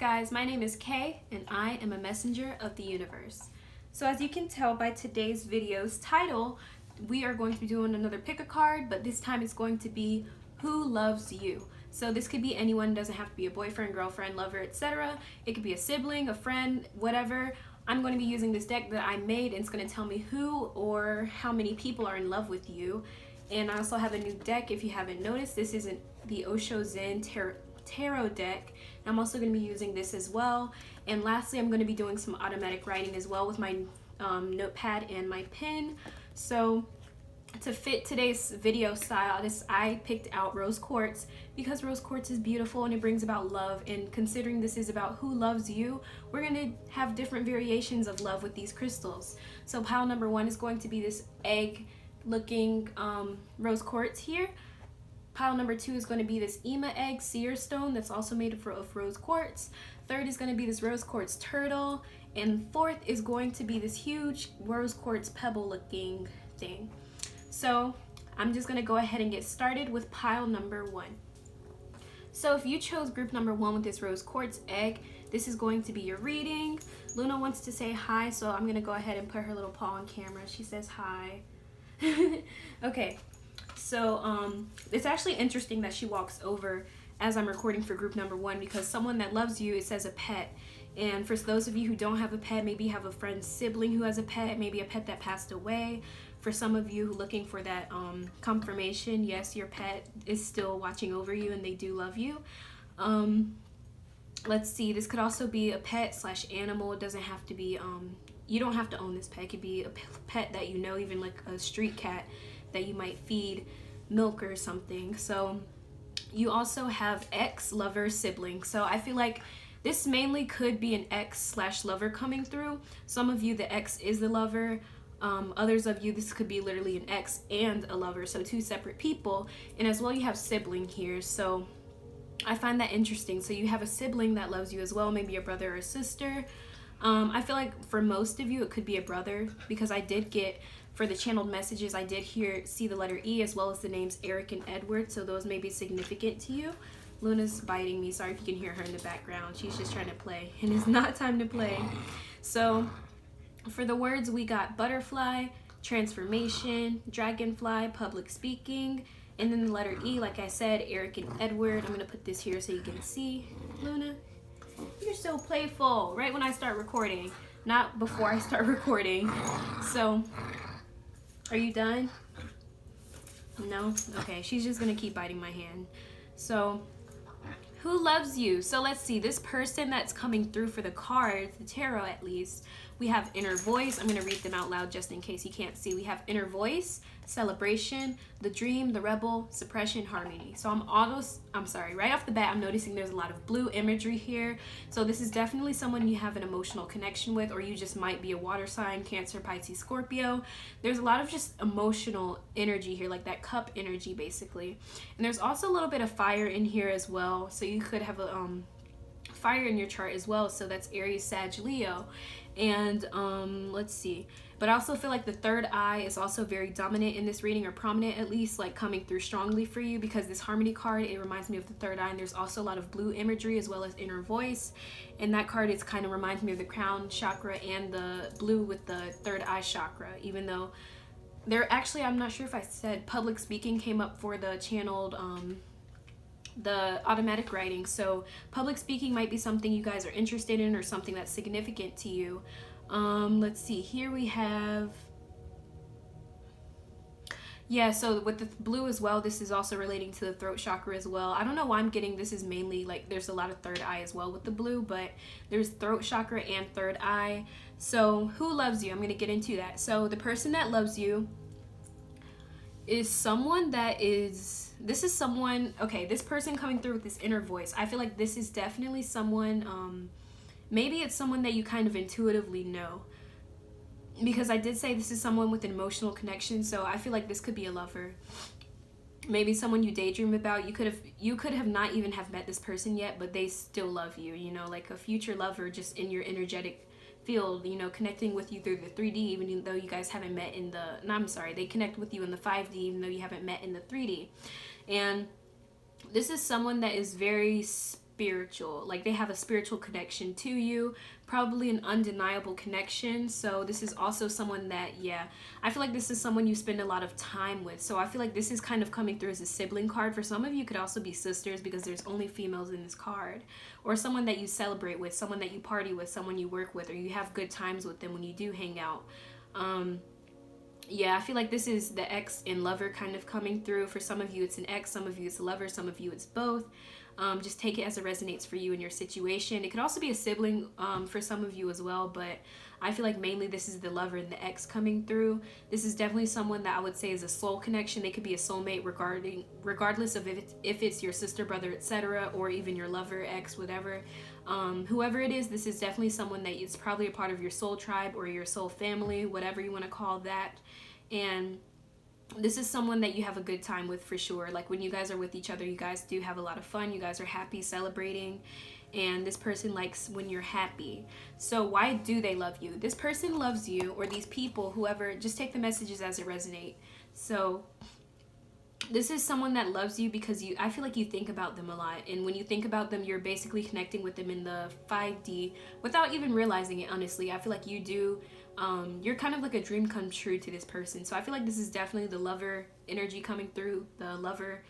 guys, my name is Kay and I am a messenger of the universe. So as you can tell by today's video's title, we are going to be doing another pick a card, but this time it's going to be who loves you. So this could be anyone, doesn't have to be a boyfriend, girlfriend, lover, etc. It could be a sibling, a friend, whatever. I'm going to be using this deck that I made and it's going to tell me who or how many people are in love with you. And I also have a new deck if you haven't noticed. This isn't the Osho Zen Tarot deck. I'm also going to be using this as well. And lastly, I'm going to be doing some automatic writing as well with my notepad and my pen. So to fit today's video style, I picked out rose quartz because rose quartz is beautiful and it brings about love. And considering this is about who loves you, we're going to have different variations of love with these crystals. So pile number 1 is going to be this egg looking rose quartz here. Pile number 2 is going to be this Ema egg seer stone that's also made of rose quartz. Third is going to be this rose quartz turtle. And fourth is going to be this huge rose quartz pebble looking thing. So I'm just going to go ahead and get started with pile number 1. So if you chose group number 1 with this rose quartz egg, this is going to be your reading. Luna wants to say hi, so I'm going to go ahead and put her little paw on camera. She says hi. Okay. So it's actually interesting that she walks over as I'm recording for group number 1 because someone that loves you, it says a pet. And for those of you who don't have a pet, maybe you have a friend's sibling who has a pet, maybe a pet that passed away. For some of you looking for that confirmation, yes, your pet is still watching over you and they do love you. Let's see, this could also be a pet slash animal. It doesn't have to be, you don't have to own this pet. It could be a pet that you know, even like a street cat that you might feed milk or something. So you also have ex, lover, sibling. So I feel like this mainly could be an ex slash lover coming through. Some of you, the ex is the lover. Others of you, this could be literally an ex and a lover, so 2 separate people. And as well, you have sibling here. So I find that interesting. So you have a sibling that loves you as well, maybe a brother or a sister. I feel like for most of you, it could be a brother because I did get, for the channeled messages, I did see the letter E as well as the names Eric and Edward, so those may be significant to you. Luna's biting me. Sorry if you can hear her in the background. She's just trying to play, and it's not time to play. So for the words, we got butterfly, transformation, dragonfly, public speaking, and then the letter E, like I said, Eric and Edward. I'm going to put this here so you can see. Luna, you're so playful. Right when I start recording, not before I start recording. So are you done? No? Okay, she's just gonna keep biting my hand. So who loves you? So let's see, this person that's coming through for the cards, the tarot at least, we have inner voice. I'm gonna read them out loud just in case you can't see. We have inner voice, celebration, the dream, the rebel, suppression, harmony. So right off the bat, I'm noticing there's a lot of blue imagery here. So this is definitely someone you have an emotional connection with, or you just might be a water sign, Cancer, Pisces, Scorpio. There's a lot of just emotional energy here, like that cup energy basically. And there's also a little bit of fire in here as well. So you could have a fire in your chart as well. So that's Aries, Sag, Leo. And let's see, but I also feel like the third eye is also very dominant in this reading, or prominent at least, like coming through strongly for you, because this harmony card, it reminds me of the third eye, and there's also a lot of blue imagery as well as inner voice. And that card, it's kind of reminds me of the crown chakra and the blue with the third eye chakra, even though actually, I'm not sure if I said public speaking came up for the channeled the automatic writing. So public speaking might be something you guys are interested in or something that's significant to you. Let's see, here we have, yeah, so with the blue as well, this is also relating to the throat chakra as well. I don't know why I'm getting this is mainly like there's a lot of third eye as well with the blue, but there's throat chakra and third eye. So who loves you? I'm going to get into that. So the person that loves you is someone that is, this is someone, okay, this person coming through with this inner voice, I feel like this is definitely someone, maybe it's someone that you kind of intuitively know, because I did say this is someone with an emotional connection. So I feel like this could be a lover, maybe someone you daydream about. You could have not even have met this person yet, but they still love you, you know, like a future lover just in your energetic field, you know, connecting with you through the 3D, even though you guys haven't met in the, no, I'm sorry, they connect with you in the 5D, even though you haven't met in the 3D. And this is someone that is very spiritual. Like they have a spiritual connection to you, probably an undeniable connection. So this is also someone that, yeah, I feel like this is someone you spend a lot of time with. So I feel like this is kind of coming through as a sibling card. For some of you, could also be sisters because there's only females in this card. Or someone that you celebrate with, someone that you party with, someone you work with, or you have good times with them when you do hang out. Yeah, I feel like this is the ex and lover kind of coming through. For some of you, it's an ex. Some of you, it's a lover. Some of you, it's both. Just take it as it resonates for you and your situation. It could also be a sibling for some of you as well, but I feel like mainly this is the lover and the ex coming through. This is definitely someone that I would say is a soul connection. They could be a soulmate regardless of if it's your sister, brother, etc., or even your lover, ex, whatever. Whoever it is, this is definitely someone that is probably a part of your soul tribe or your soul family, whatever you want to call that. And this is someone that you have a good time with for sure. Like when you guys are with each other, you guys do have a lot of fun. You guys are happy, celebrating. And this person likes when you're happy. So why do they love you? This person loves you, or these people, whoever, just take the messages as it resonate. So this is someone that loves you because I feel like you think about them a lot. And when you think about them, you're basically connecting with them in the 5D without even realizing it, honestly. I feel like you do. You're kind of like a dream come true to this person. So I feel like this is definitely the lover energy coming through, the lover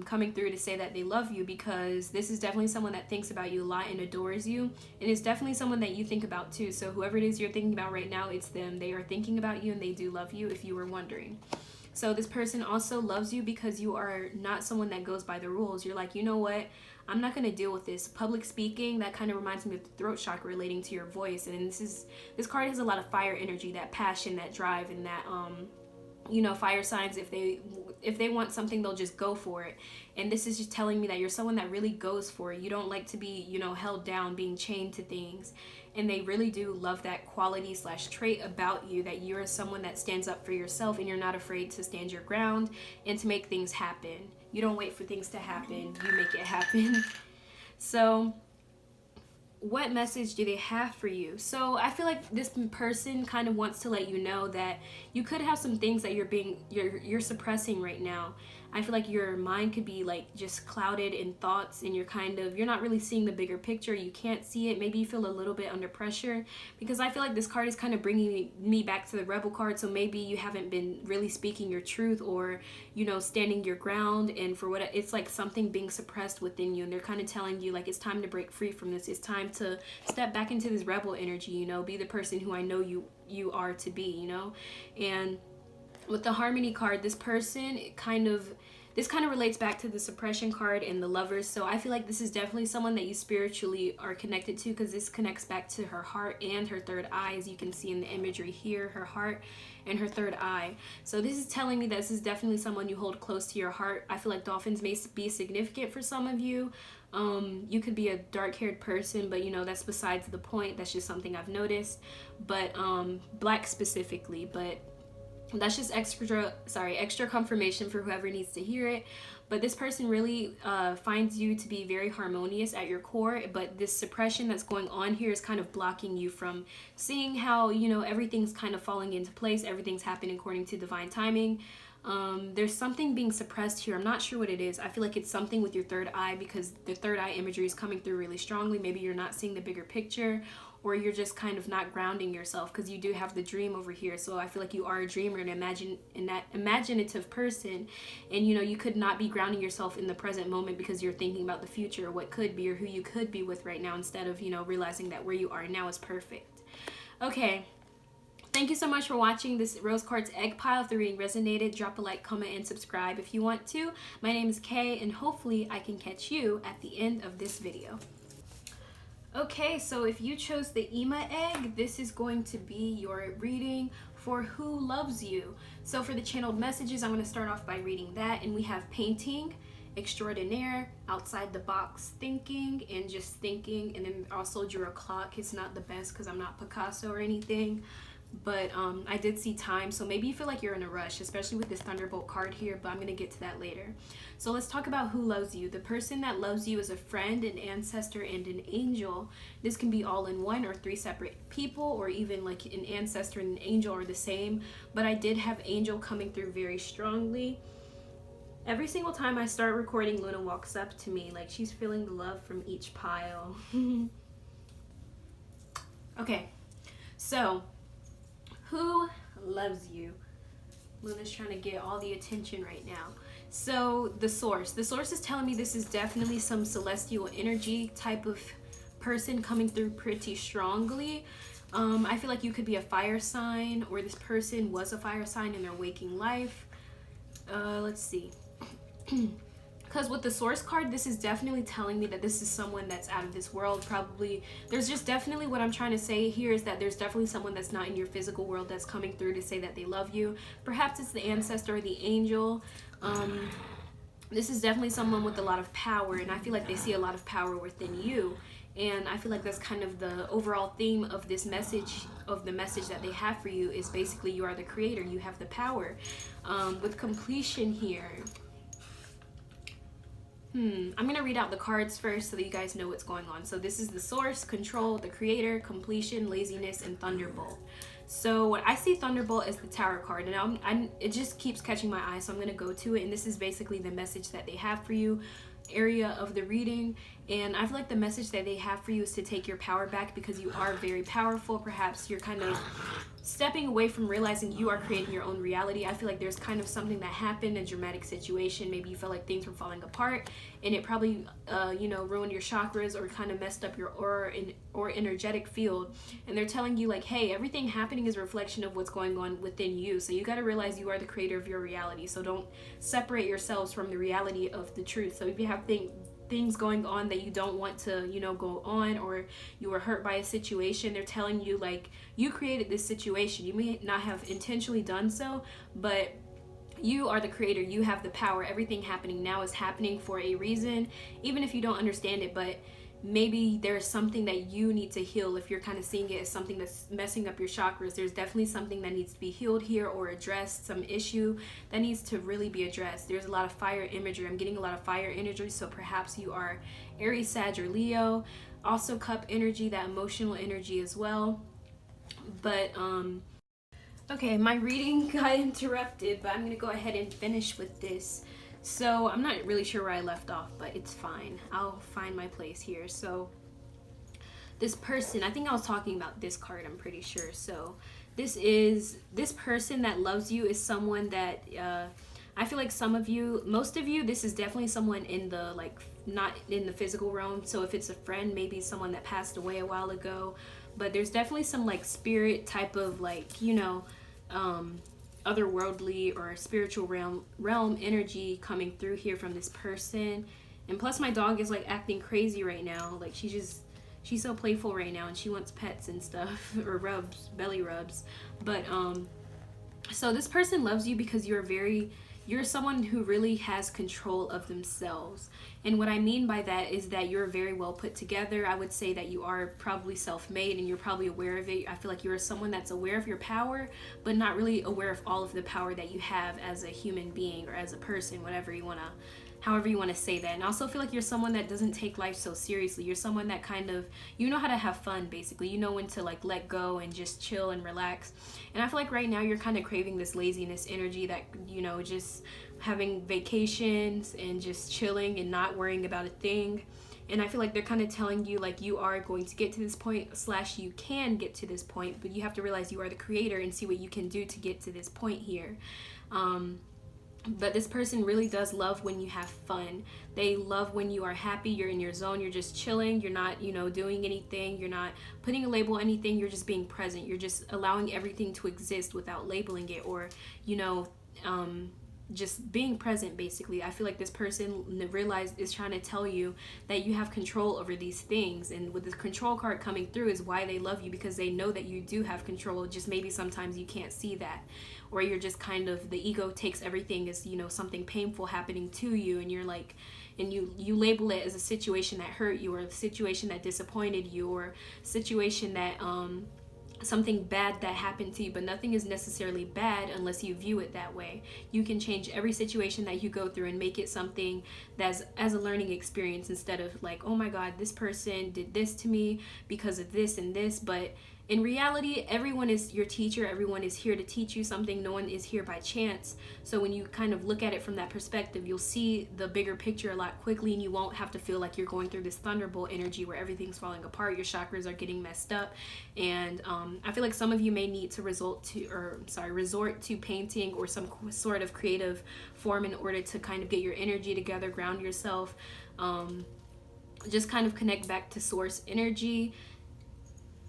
coming through to say that they love you, because this is definitely someone that thinks about you a lot and adores you. And it's definitely someone that you think about too. So whoever it is you're thinking about right now, it's them. They are thinking about you and they do love you, if you were wondering. So this person also loves you because you are not someone that goes by the rules. You're like, you know what? I'm not going to deal with this. Public speaking, that kind of reminds me of the throat chakra relating to your voice. And this card has a lot of fire energy, that passion, that drive, and that, you know, fire signs, if they want something, they'll just go for it. And this is just telling me that you're someone that really goes for it. You don't like to be, you know, held down, being chained to things. And they really do love that quality / trait about you, that you're someone that stands up for yourself and you're not afraid to stand your ground and to make things happen. You don't wait for things to happen, you make it happen. So what message do they have for you? So I feel like this person kind of wants to let you know that you could have some things that you're suppressing right now. I feel like your mind could be like just clouded in thoughts, and you're not really seeing the bigger picture. You can't see it. Maybe you feel a little bit under pressure, because I feel like this card is kind of bringing me back to the Rebel card. So maybe you haven't been really speaking your truth, or, you know, standing your ground, and for what it's like something being suppressed within you, and they're kind of telling you like it's time to break free from this. It's time to step back into this rebel energy, you know, be the person who I know you are to be, you know. And with the Harmony card, this person this kind of relates back to the Suppression card and the Lovers. So I feel like this is definitely someone that you spiritually are connected to, because this connects back to her heart and her third eye, as you can see in the imagery here, her heart and her third eye. So this is telling me that this is definitely someone you hold close to your heart. I feel like dolphins may be significant for some of you. You could be a dark-haired person, but you know, that's besides the point. That's just something I've noticed. But black specifically, but that's just extra confirmation for whoever needs to hear it. But this person really finds you to be very harmonious at your core, but this suppression that's going on here is kind of blocking you from seeing how, you know, everything's kind of falling into place, everything's happening according to divine timing. There's something being suppressed here. I'm not sure what it is. I feel like it's something with your third eye, because the third eye imagery is coming through really strongly. Maybe you're not seeing the bigger picture, or you're just kind of not grounding yourself, because you do have the dream over here. So I feel like you are a dreamer and imaginative person, and you know, you could not be grounding yourself in the present moment because you're thinking about the future, or what could be, or who you could be with right now, instead of, you know, realizing that where you are now is perfect. Okay. Thank you so much for watching this Rose Quartz Egg Pile. If the reading resonated, drop a like, comment, and subscribe if you want to. My name is Kay, and hopefully I can catch you at the end of this video. Okay, so if you chose the Ema egg, this is going to be your reading for Who Loves You. So for the channeled messages, I'm going to start off by reading that, and we have painting, extraordinaire, outside the box thinking, and just thinking, and then also drew a clock. It's not the best because I'm not Picasso or anything, but I did see time. So maybe you feel like you're in a rush, especially with this Thunderbolt card here, but I'm going to get to that later. So let's talk about who loves you. The person that loves you is a friend, an ancestor, and an angel. This can be all in one, or 3 separate people, or even like an ancestor and an angel are the same, but I did have angel coming through very strongly. Every single time I start recording, Luna walks up to me like she's feeling the love from each pile. Okay, so who loves you? Luna's trying to get all the attention right now. So the source is telling me this is definitely some celestial energy type of person coming through pretty strongly. I feel like you could be a fire sign, or this person was a fire sign in their waking life. Let's see. Because with the source card, this is definitely telling me that this is someone that's out of this world. Probably there's just definitely, what I'm trying to say here is that there's definitely someone that's not in your physical world that's coming through to say that they love you. Perhaps it's the ancestor or the angel. This is definitely someone with a lot of power, and I feel like they see a lot of power within you. And I feel like that's kind of the overall theme of this message, of the message that they have for you, is basically you are the creator, you have the power. With completion here, I'm going to read out the cards first so that you guys know what's going on. So this is the source, control, the creator, completion, laziness, and thunderbolt. So what I see thunderbolt as the tower card, and it just keeps catching my eye, so I'm going to go to it. And this is basically the message that they have for you, area of the reading. And I feel like the message that they have for you is to take your power back, because you are very powerful. Perhaps you're kind of stepping away from realizing you are creating your own reality. I feel like there's kind of something that happened, a dramatic situation. Maybe you felt like things were falling apart, and it probably ruined your chakras or kind of messed up your aura or energetic field. And they're telling you like, hey, everything happening is a reflection of what's going on within you. So you got to realize you are the creator of your reality. So don't separate yourselves from the reality of the truth. So if you have things going on that you don't want to go on, or you were hurt by a situation, they're telling you like, you created this situation. You may not have intentionally done so, but you are the creator. You have the power. Everything happening now is happening for a reason, even if you don't understand it. But maybe there's something that you need to heal. If you're kind of seeing it as something that's messing up your chakras, there's definitely something that needs to be healed here, or addressed, some issue that needs to really be addressed. There's a lot of fire imagery. I'm getting a lot of fire energy, so perhaps you are Aries, Sag, or Leo. Also cup energy, that emotional energy as well. But okay, my reading got interrupted, but I'm gonna go ahead and finish with this. So I'm not really sure where I left off, but it's fine. I'll find my place here. So this person, I think I was talking about this card, I'm pretty sure. So this person that loves you is someone that I feel like most of you, this is definitely someone in the not in the physical realm. So if it's a friend, maybe someone that passed away a while ago, but there's definitely some spirit type of otherworldly or spiritual realm energy coming through here from this person. And plus my dog is acting crazy right now. She's so playful right now, and she wants pets and stuff or belly rubs. But so this person loves you because you're someone who really has control of themselves. And what I mean by that is that you're very well put together. I would say that you are probably self-made, and you're probably aware of it. I feel like you're someone that's aware of your power, but not really aware of all of the power that you have as a human being or as a person, however you want to say that. And I also feel like you're someone that doesn't take life so seriously. You're someone that kind of, you know how to have fun, basically. You know when to let go and just chill and relax. And I feel like right now you're kind of craving this laziness energy, that just having vacations and just chilling and not worrying about a thing. And I feel like they're kind of telling you you are going to get to this point, / you can get to this point, but you have to realize you are the creator and see what you can do to get to this point here. But this person really does love when you have fun. They love when you are happy, you're in your zone, you're just chilling, you're not, doing anything, you're not putting a label on anything, you're just being present. You're just allowing everything to exist without labeling it, or, just being present, basically. I feel like this person is trying to tell you that you have control over these things. And with this control card coming through is why they love you, because they know that you do have control. Just maybe sometimes you can't see that, or you're just kind of, the ego takes everything as something painful happening to you, and you're and you label it as a situation that hurt you, or a situation that disappointed you, or a situation that something bad that happened to you. But nothing is necessarily bad unless you view it that way. You can change every situation that you go through and make it something that's as a learning experience, instead of oh my god, this person did this to me because of this and this. But in reality, everyone is your teacher. Everyone is here to teach you something. No one is here by chance. So when you kind of look at it from that perspective, you'll see the bigger picture a lot quickly, and you won't have to feel like you're going through this thunderbolt energy where everything's falling apart, your chakras are getting messed up. And I feel like some of you may need to resort to painting or some sort of creative form in order to kind of get your energy together, ground yourself, just kind of connect back to source energy.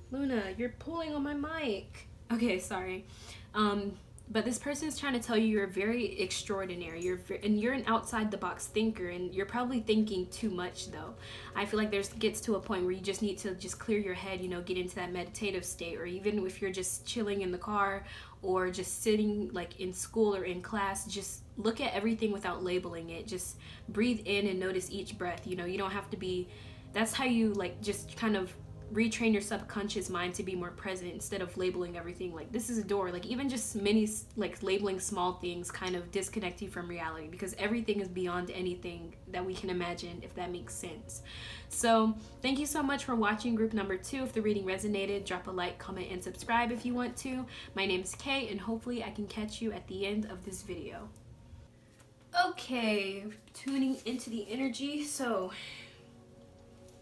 Luna, you're pulling on my mic. Okay, sorry. But this person is trying to tell you you're very extraordinary. You're an outside the box thinker, and you're probably thinking too much though. I feel like gets to a point where you just need to just clear your head, get into that meditative state, or even if you're just chilling in the car or just sitting like in school or in class, just look at everything without labeling it. Just breathe in and notice each breath. You don't have to be, that's how you like just kind of retrain your subconscious mind to be more present instead of labeling everything like this is a door. Like even just like labeling small things kind of disconnect you from reality, because everything is beyond anything that we can imagine, if that makes sense. So thank you so much for watching group number 2. If the reading resonated, drop a like, comment, and subscribe if you want to. My name is Kay, and hopefully I can catch you at the end of this video. Okay, tuning into the energy. So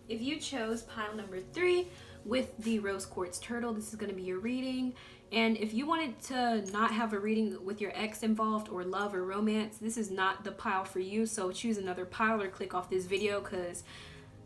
if you chose pile number 3 with the rose quartz turtle, this is going to be your reading. And if you wanted to not have a reading with your ex involved, or love or romance, this is not the pile for you. So choose another pile or click off this video, because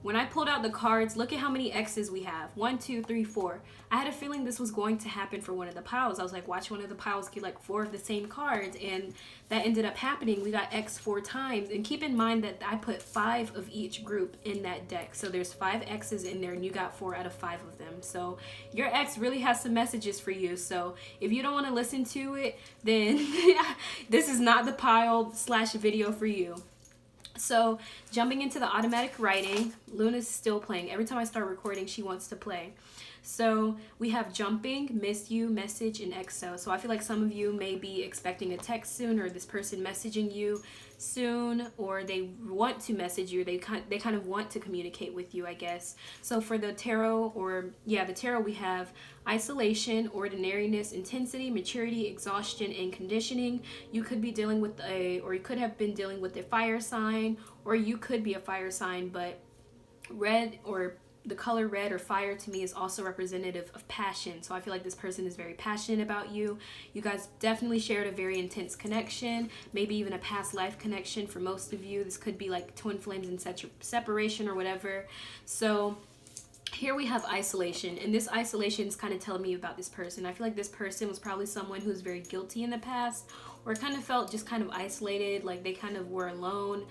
when I pulled out the cards, look at how many X's we have. 1, 2, 3, 4. I had a feeling this was going to happen for one of the piles. I was like, watch one of the piles get like 4 of the same cards, and that ended up happening. We got X 4 times. And keep in mind that I put 5 of each group in that deck. So there's 5 X's in there, and you got 4 out of 5 of them. So your ex really has some messages for you. So if you don't want to listen to it, then this is not the pile / video for you. So jumping into the automatic writing, Luna's still playing. Every time I start recording, she wants to play. So we have jumping, miss you, message, and exo. So I feel like some of you may be expecting a text soon, or this person messaging you soon, or they want to message you. They kind of want to communicate with you, I guess. So for the tarot, the tarot, we have isolation, ordinariness, intensity, maturity, exhaustion, and conditioning. You could be dealing with you could have been dealing with a fire sign, or you could be a fire sign, but red, or the color red or fire, to me is also representative of passion. So I feel like this person is very passionate about you. You guys definitely shared a very intense connection, maybe even a past life connection for most of you. This could be like twin flames in separation or whatever. So here we have isolation, and this isolation is kind of telling me about this person. I feel like this person was probably someone who was very guilty in the past, or kind of felt just kind of isolated, like they kind of were alone.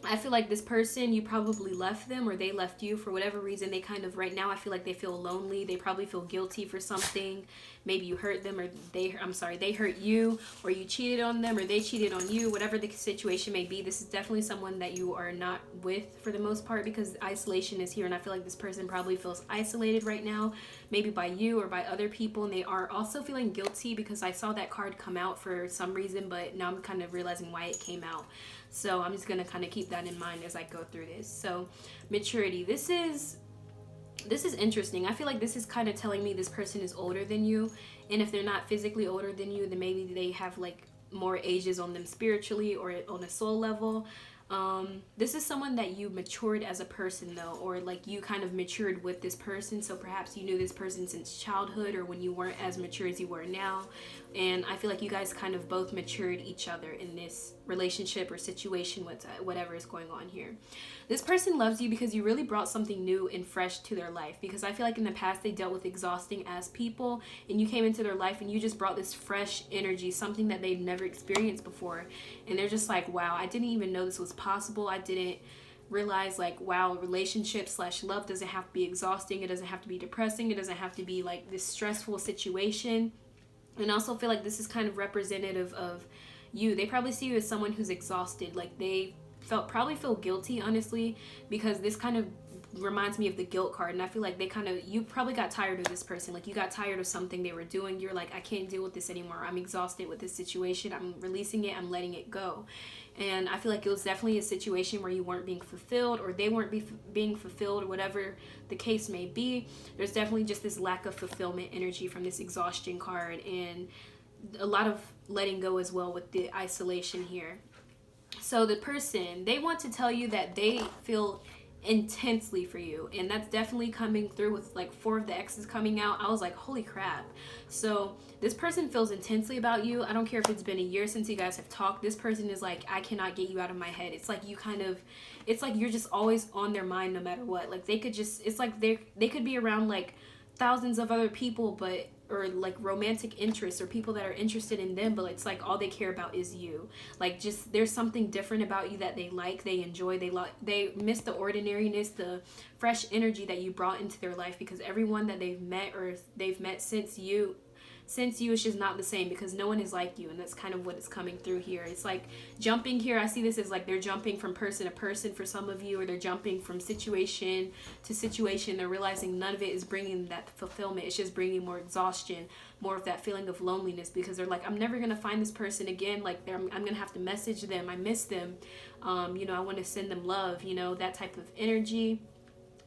I feel like this person, you probably left them, or they left you for whatever reason. They kind of, right now, I feel like they feel lonely. They probably feel guilty for something. Maybe you hurt them, or they hurt you, or you cheated on them, or they cheated on you. Whatever the situation may be, this is definitely someone that you are not with for the most part, because isolation is here, and I feel like this person probably feels isolated right now, maybe by you or by other people, and they are also feeling guilty, because I saw that card come out for some reason, but now I'm kind of realizing why it came out. So I'm just going to kind of keep that in mind as I go through this. So maturity, this is interesting. I feel like this is kind of telling me this person is older than you, and if they're not physically older than you, then maybe they have like more ages on them spiritually or on a soul level. This is someone that you matured as a person though, or like you kind of matured with this person. So perhaps you knew this person since childhood, or when you weren't as mature as you were now. And I feel like you guys kind of both matured each other in this relationship or situation with whatever is going on here. This person loves you because you really brought something new and fresh to their life, because I feel like in the past they dealt with exhausting as people, and you came into their life and you just brought this fresh energy, something that they've never experienced before, and they're just like, wow, I didn't even know this was possible. I didn't realize, like, wow, relationship / love doesn't have to be exhausting. It doesn't have to be depressing. It doesn't have to be like this stressful situation. And I also feel like this is kind of representative of you. They probably see you as someone who's exhausted. Like they probably feel guilty, honestly, because this kind of reminds me of the guilt card, and I feel like you probably got tired of this person. Like, you got tired of something they were doing. You're like, I can't deal with this anymore. I'm exhausted with this situation. I'm releasing it. I'm letting it go. And I feel like it was definitely a situation where you weren't being fulfilled, or they weren't being fulfilled, or whatever the case may be. There's definitely just this lack of fulfillment energy from this exhaustion card, and a lot of letting go as well with the isolation here. So the person, they want to tell you that they feel intensely for you, and that's definitely coming through with like 4 of the X's coming out. I was like, holy crap. So this person feels intensely about you. I don't care if it's been a year since you guys have talked. This person is like, I cannot get you out of my head. It's like it's like you're just always on their mind no matter what. Like, they could just, it's like they could be around like thousands of other people, or like romantic interests or people that are interested in them, but it's like all they care about is you. Like, just there's something different about you that they like, they enjoy, they miss the ordinariness, the fresh energy that you brought into their life, because everyone that they've met since you, it's just not the same, because no one is like you. And that's kind of what is coming through here. It's like jumping here. I see this as like they're jumping from person to person for some of you, or they're jumping from situation to situation. They're realizing none of it is bringing that fulfillment. It's just bringing more exhaustion, more of that feeling of loneliness, because they're like, I'm never going to find this person again. Like, I'm going to have to message them. I miss them. I want to send them love, that type of energy.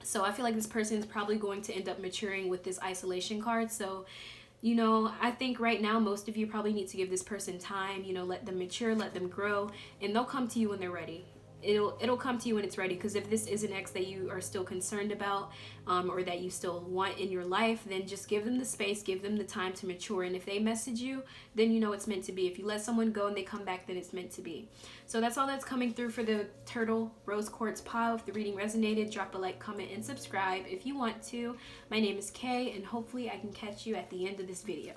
So I feel like this person is probably going to end up maturing with this isolation card. So I think right now most of you probably need to give this person time, let them mature, let them grow, and they'll come to you when they're ready. It'll come to you when it's ready, because if this is an ex that you are still concerned about, or that you still want in your life, then just give them the space, give them the time to mature. And if they message you, then it's meant to be. If you let someone go and they come back, then it's meant to be. So that's all that's coming through for the Turtle Rose Quartz pile. If the reading resonated, drop a like, comment, and subscribe if you want to. My name is Kay, and hopefully I can catch you at the end of this video.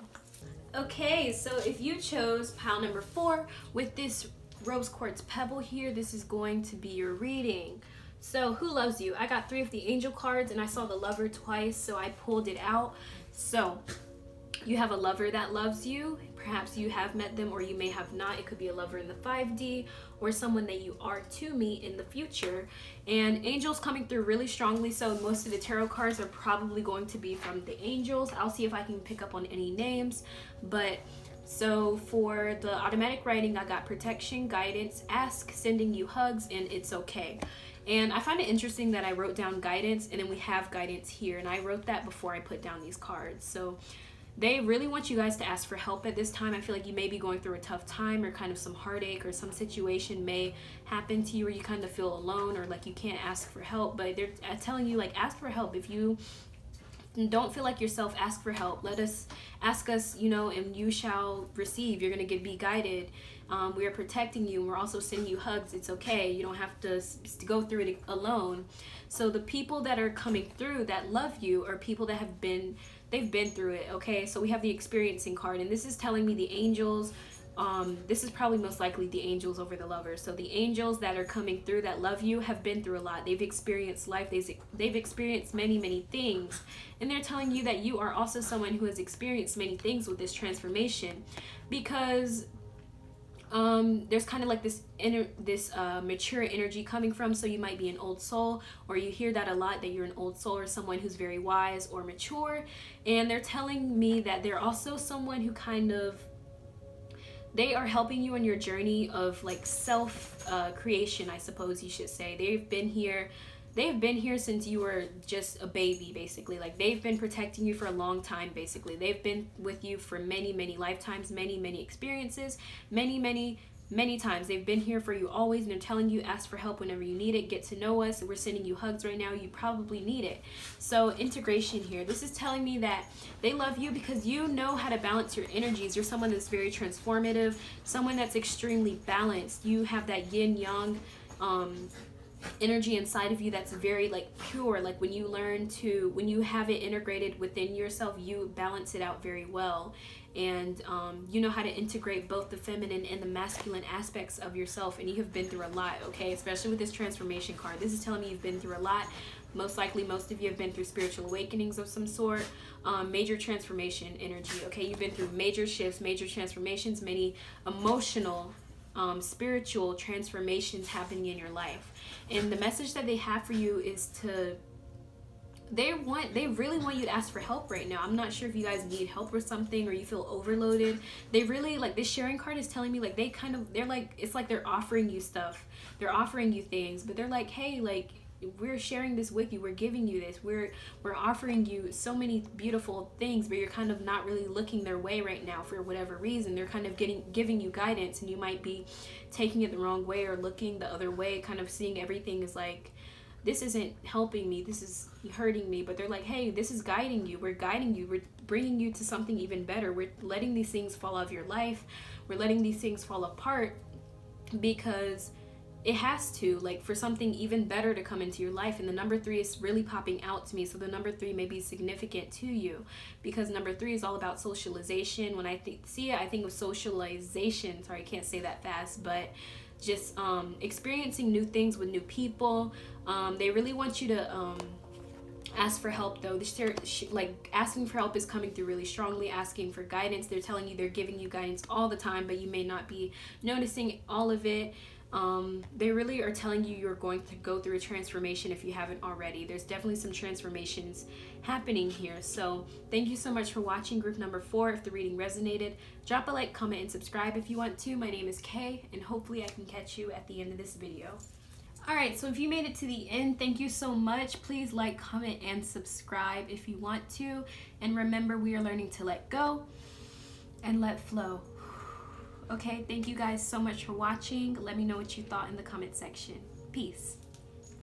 Okay, so if you chose pile number 4 with this rose quartz pebble here, this is going to be your reading. So who loves you? I got 3 of the angel cards, and I saw the lover twice, so I pulled it out. So you have a lover that loves you. Perhaps you have met them, or you may have not. It could be a lover in the 5D, or someone that you are to meet in the future. And angels coming through really strongly, so most of the tarot cards are probably going to be from the angels. I'll see if I can pick up on any names. But so for the automatic writing, I got protection, guidance, ask, sending you hugs, and it's okay. And I find it interesting that I wrote down guidance, and then we have guidance here, and I wrote that before I put down these cards. So they really want you guys to ask for help at this time. I feel like you may be going through a tough time, or kind of some heartache, or some situation may happen to you where you kind of feel alone, or like you can't ask for help. But they're telling you, like, ask for help. If you don't feel like yourself, ask for help. Ask us, and you shall receive. You're going to be guided. We are protecting you, and we're also sending you hugs. It's okay. You don't have to go through it alone. So the people that are coming through that love you are people that they've been through it, okay? So we have the experiencing card, and this is telling me the angels. This is probably most likely the angels over the lovers. So the angels that are coming through that love you have been through a lot. They've experienced life. They've experienced many, many things. And they're telling you that you are also someone who has experienced many things with this transformation, because there's kind of like this mature energy coming from. So you might be an old soul, or you hear that a lot, that you're an old soul, or someone who's very wise or mature. And they're telling me that they're also someone who they are helping you on your journey of like self creation, I suppose you should say. They've been here since you were just a baby, basically. Like, they've been protecting you for a long time, basically. They've been with you for many, many lifetimes, many, many experiences, many, many, many times. They've been here for you always, and they're telling you, ask for help whenever you need it. Get to know us. We're sending you hugs right now. You probably need it. So integration here. This is telling me that they love you because you know how to balance your energies. You're someone that's very transformative, someone that's extremely balanced. You have that yin-yang energy inside of you that's very like pure. Like, when you have it integrated within yourself, you balance it out very well. And you know how to integrate both the feminine and the masculine aspects of yourself. And you have been through a lot, okay? Especially with this transformation card. This is telling me you've been through a lot. Most likely, most of you have been through spiritual awakenings of some sort. Major transformation energy, okay? You've been through major shifts, major transformations, many emotional, spiritual transformations happening in your life. And the message that they have for you is to they really want you to ask for help right now. I'm not sure if you guys need help with something or you feel overloaded. They really, like, this sharing card is telling me, like, they're like, it's like they're offering you stuff, they're offering you things, but they're like, hey, like, we're sharing this with you, we're giving you this, we're offering you so many beautiful things, but you're kind of not really looking their way right now for whatever reason. They're kind of giving you guidance, and you might be taking it the wrong way or looking the other way, kind of seeing everything as like, this isn't helping me, this is hurting me. But they're like, hey, this is guiding you, we're guiding you, we're bringing you to something even better, we're letting these things fall out of your life, we're letting these things fall apart because it has to, like, for something even better to come into your life. And the number 3 is really popping out to me, so the number 3 may be significant to you, because number 3 is all about socialization. When I see it, I think of socialization, sorry, I can't say that fast, but just experiencing new things with new people. They really want you to ask for help, though. Like, asking for help is coming through really strongly. Asking for guidance, they're telling you, they're giving you guidance all the time, but you may not be noticing all of it. They really are telling you you're going to go through a transformation if you haven't already. There's definitely some transformations happening here. So thank you so much for watching group number 4. If the reading resonated, drop a like, comment, and subscribe if you want to. My name is Kay, and hopefully I can catch you at the end of this video. Alright, so if you made it to the end, thank you so much. Please like, comment, and subscribe if you want to. And remember, we are learning to let go and let flow. Okay, thank you guys so much for watching. Let me know what you thought in the comment section. Peace.